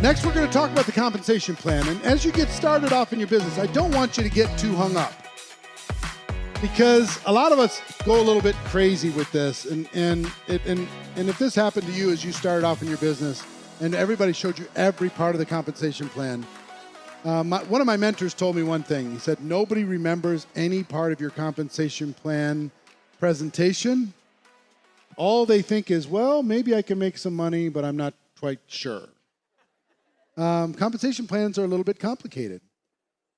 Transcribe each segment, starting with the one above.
Next, we're going to talk about the compensation plan. And as you get started off in your business, I don't want you to get too hung up, because a lot of us go a little bit crazy with this. And if this happened to you as you started off in your business and everybody showed you every part of the compensation plan, one of my mentors told me one thing. He said, nobody remembers any part of your compensation plan presentation. All they think is, well, maybe I can make some money, but I'm not quite sure. Compensation plans are a little bit complicated.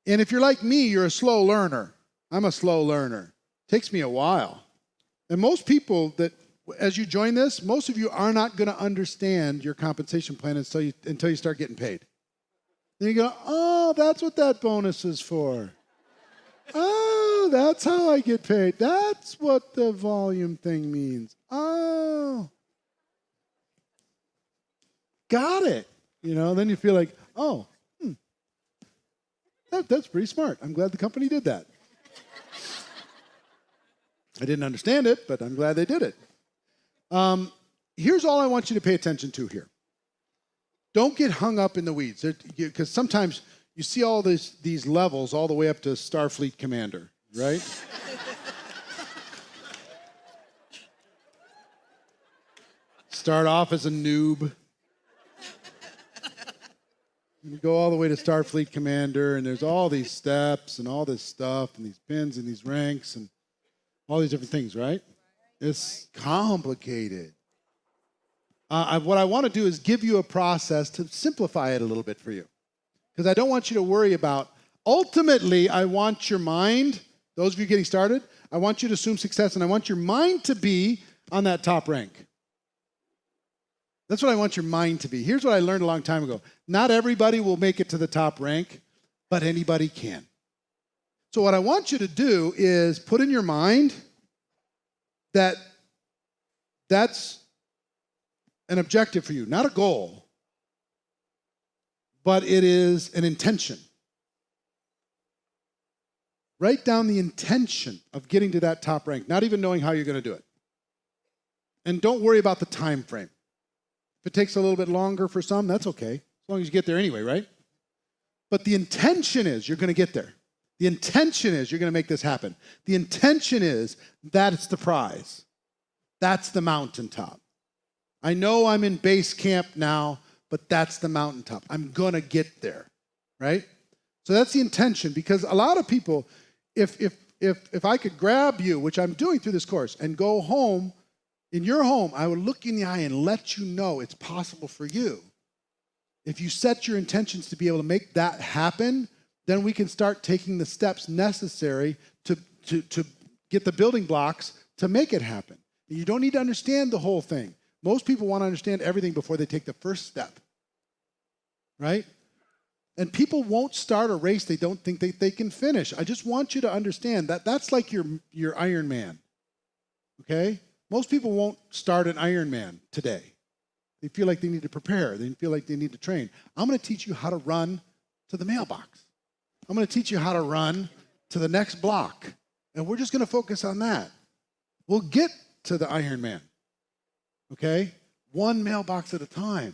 And if you're like me, you're a slow learner. I'm a slow learner. Takes me a while. And most people that, as you join this, most of you are not going to understand your compensation plan until you start getting paid. Then you go, oh, that's what that bonus is for. Oh, that's how I get paid. That's what the volume thing means. Oh, got it. Then you feel like, oh, that's pretty smart. I'm glad the company did that. I didn't understand it, but I'm glad they did it. Here's all I want you to pay attention to here. Don't get hung up in the weeds, because sometimes you see all these levels all the way up to Starfleet Commander, right? Start off as a noob. You go all the way to Starfleet Commander, and there's all these steps and all this stuff and these pins and these ranks and all these different things, right? It's complicated. What I want to do is give you a process to simplify it a little bit for you, because I don't want you to worry about, ultimately, I want your mind, those of you getting started, I want you to assume success, and I want your mind to be on that top rank. That's what I want your mind to be. Here's what I learned a long time ago. Not everybody will make it to the top rank, but anybody can. So what I want you to do is put in your mind that that's an objective for you, not a goal, but it is an intention. Write down the intention of getting to that top rank, not even knowing how you're going to do it. And don't worry about the time frame. If it takes a little bit longer for some, that's okay, as long as you get there anyway, right? But the intention is you're going to get there. The intention is you're going to make this happen. The intention is that's the prize. That's the mountaintop. I know I'm in base camp now, but that's the mountaintop. I'm going to get there, right? So that's the intention, because a lot of people, if I could grab you, which I'm doing through this course, and go home, in your home, I would look you in the eye and let you know it's possible for you. If you set your intentions to be able to make that happen, then we can start taking the steps necessary to get the building blocks to make it happen. You don't need to understand the whole thing. Most people want to understand everything before they take the first step, right? And people won't start a race they don't think they can finish. I just want you to understand that that's like your Iron Man, okay? Most people won't start an Ironman today. They feel like they need to prepare. They feel like they need to train. I'm going to teach you how to run to the mailbox. I'm going to teach you how to run to the next block. And we're just going to focus on that. We'll get to the Ironman, okay? One mailbox at a time,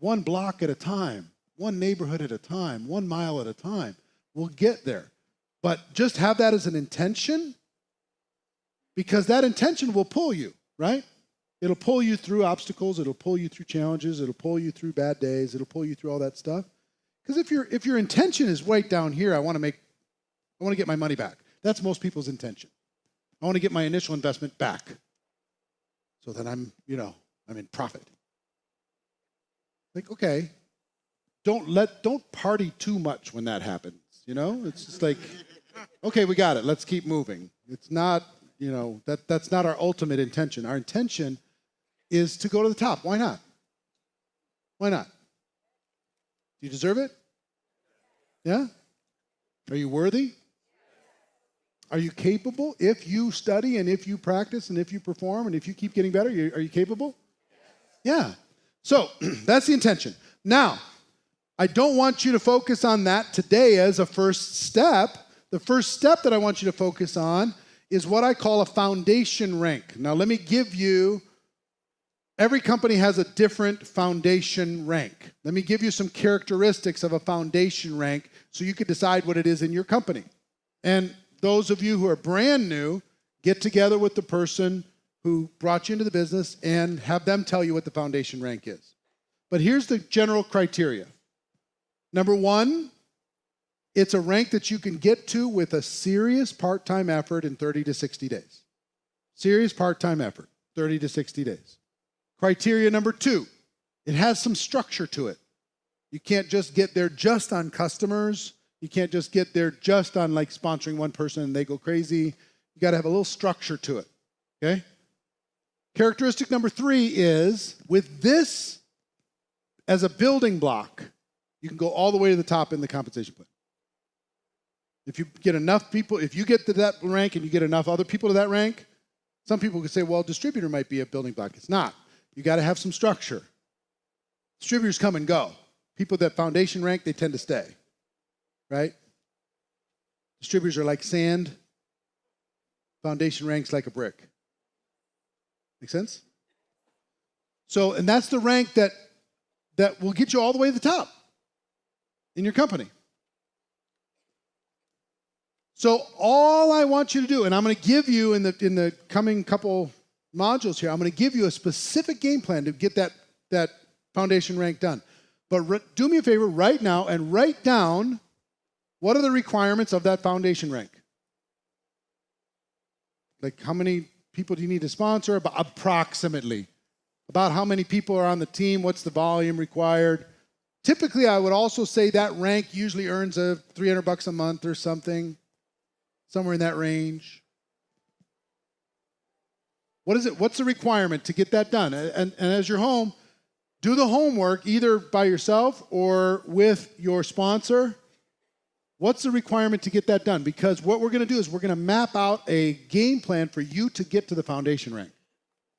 one block at a time, one neighborhood at a time, 1 mile at a time. We'll get there. But just have that as an intention, because that intention will pull you, right? It'll pull you through obstacles. It'll pull you through challenges. It'll pull you through bad days. It'll pull you through all that stuff. Because if your intention is right down here, I want to get my money back. That's most people's intention. I want to get my initial investment back, so that I'm in profit. Like, okay, don't party too much when that happens. It's just like, okay, we got it. Let's keep moving. It's not. That's not our ultimate intention. Our intention is to go to the top. Why not? Why not? Do you deserve it? Yeah? Are you worthy? Are you capable? If you study and if you practice and if you perform and if you keep getting better, are you capable? Yeah. So that's the intention. Now, I don't want you to focus on that today as a first step. The first step that I want you to focus on is what I call a foundation rank. Now, let me give you Every company has a different foundation rank. Let me give you some characteristics of a foundation rank so you can decide what it is in your company. And those of you who are brand new, get together with the person who brought you into the business and have them tell you what the foundation rank is. But here's the general criteria. Number one, it's a rank that you can get to with a serious part-time effort in 30 to 60 days. Serious part-time effort, 30 to 60 days. Criteria number two, it has some structure to it. You can't just get there just on customers. You can't just get there just on like sponsoring one person and they go crazy. You got to have a little structure to it, okay? Characteristic number three is with this as a building block, you can go all the way to the top in the compensation plan. If you get enough people, if you get to that rank and you get enough other people to that rank, some people could say, well, distributor might be a building block. It's not. You got to have some structure. Distributors come and go. People that foundation rank, they tend to stay, right? Distributors are like sand. Foundation ranks like a brick. Make sense? So, and that's the rank that will get you all the way to the top in your company. So all I want you to do, and I'm going to give you in the coming couple modules here, I'm going to give you a specific game plan to get that foundation rank done. But do me a favor right now and write down what are the requirements of that foundation rank. Like how many people do you need to sponsor? About approximately. About how many people are on the team? What's the volume required? Typically, I would also say that rank usually earns $300 a month or something. Somewhere in that range. What is it? What's the requirement to get that done? And as you're home, do the homework either by yourself or with your sponsor. What's the requirement to get that done? Because what we're going to do is we're going to map out a game plan for you to get to the foundation rank.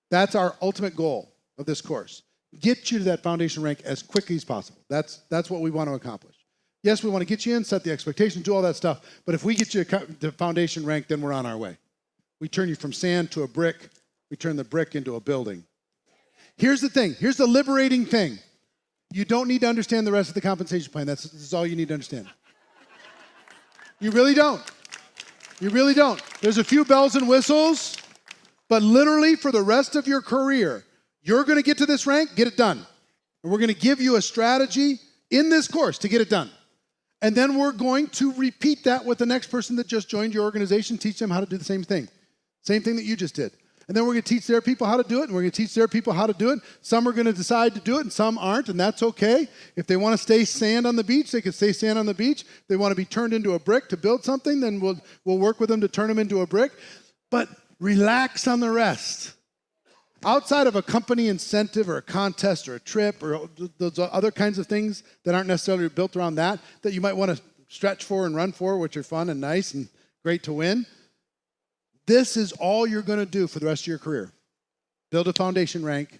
That's our ultimate goal of this course. Get you to that foundation rank as quickly as possible. That's what we want to accomplish. Yes, we want to get you in, set the expectations, do all that stuff. But if we get you to foundation rank, then we're on our way. We turn you from sand to a brick. We turn the brick into a building. Here's the thing. Here's the liberating thing. You don't need to understand the rest of the compensation plan. This is all you need to understand. You really don't. You really don't. There's a few bells and whistles, but literally for the rest of your career, you're going to get to this rank, get it done. And we're going to give you a strategy in this course to get it done. And then we're going to repeat that with the next person that just joined your organization, teach them how to do the same thing. Same thing that you just did. And then we're going to teach their people how to do it, and we're going to teach their people how to do it. Some are going to decide to do it, and some aren't, and that's okay. If they want to stay sand on the beach, they can stay sand on the beach. If they want to be turned into a brick to build something, then we'll work with them to turn them into a brick. But relax on the rest. Outside of a company incentive or a contest or a trip or those other kinds of things that aren't necessarily built around that you might want to stretch for and run for, which are fun and nice and great to win, this is all you're going to do for the rest of your career. Build a foundation rank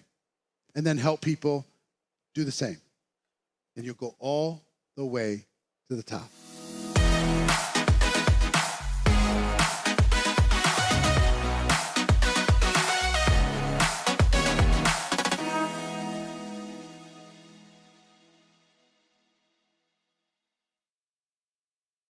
and then help people do the same. And you'll go all the way to the top.